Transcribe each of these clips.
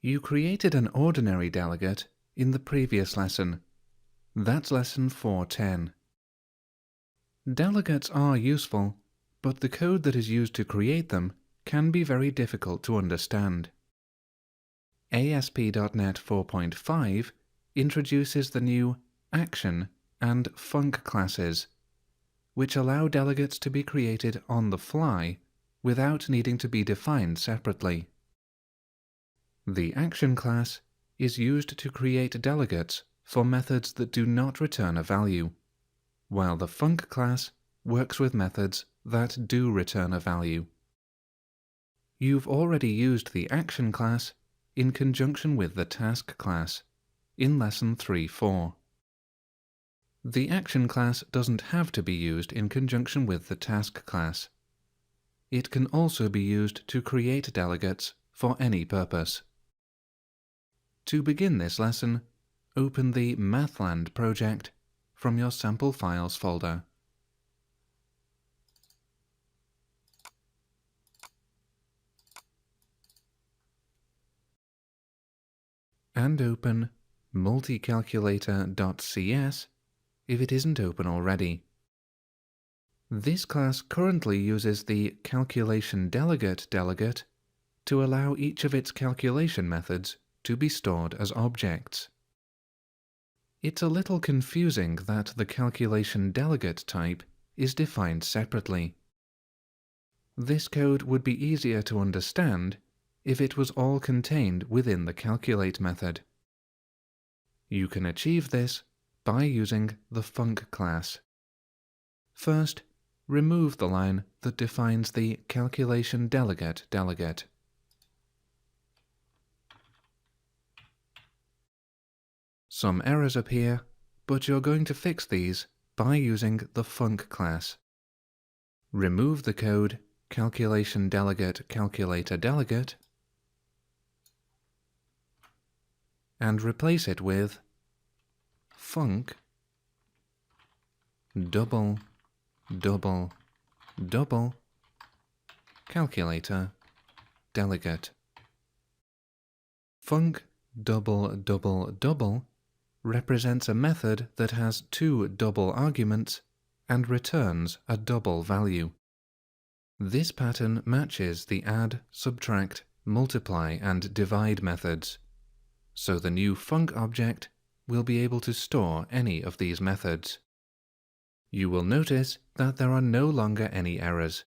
You created an ordinary delegate in the previous lesson. That's lesson 410. Delegates are useful, but the code that is used to create them can be very difficult to understand. ASP.NET 4.5 introduces the new Action and Func classes, which allow delegates to be created on the fly without needing to be defined separately. The Action class is used to create delegates for methods that do not return a value, while the Func class works with methods that do return a value. You've already used the Action class in conjunction with the Task class in lesson 3.4. The Action class doesn't have to be used in conjunction with the Task class. It can also be used to create delegates for any purpose. To begin this lesson, open the Mathland project from your Sample Files folder. And open multicalculator.cs if it isn't open already. This class currently uses the calculation delegate to allow each of its calculation methods to be stored as objects. It's a little confusing that the calculation delegate type is defined separately. This code would be easier to understand if it was all contained within the calculate method. You can achieve this by using the Func class. First, remove the line that defines the calculation delegate. Some errors appear, but you're going to fix these by using the Func class. Remove the code calculation delegate calculator delegate and replace it with func double calculator delegate. Func double represents a method that has two double arguments and returns a double value. This pattern matches the add, subtract, multiply, and divide methods, so the new Func object will be able to store any of these methods. You will notice that there are no longer any errors.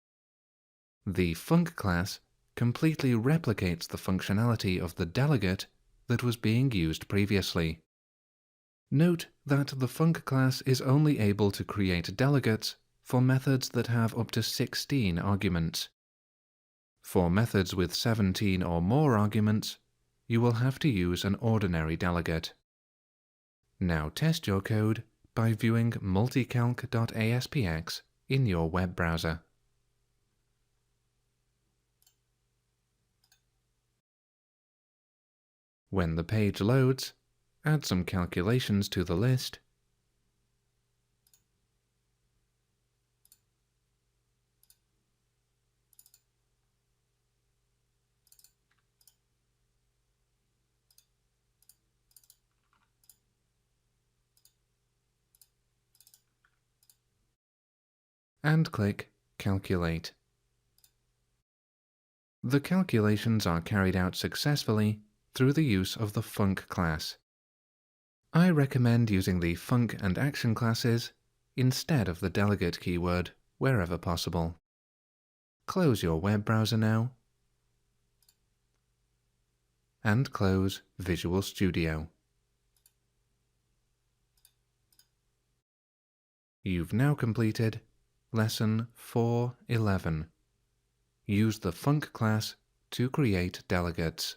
The Func class completely replicates the functionality of the delegate that was being used previously. Note that the Func class is only able to create delegates for methods that have up to 16 arguments. For methods with 17 or more arguments, you will have to use an ordinary delegate. Now test your code by viewing multicalc.aspx in your web browser. When the page loads, add some calculations to the list and click Calculate. The calculations are carried out successfully through the use of the Func class. I recommend using the Func and Action classes instead of the delegate keyword wherever possible. Close your web browser now and close Visual Studio. You've now completed Lesson 4.11. Use the Func class to create delegates.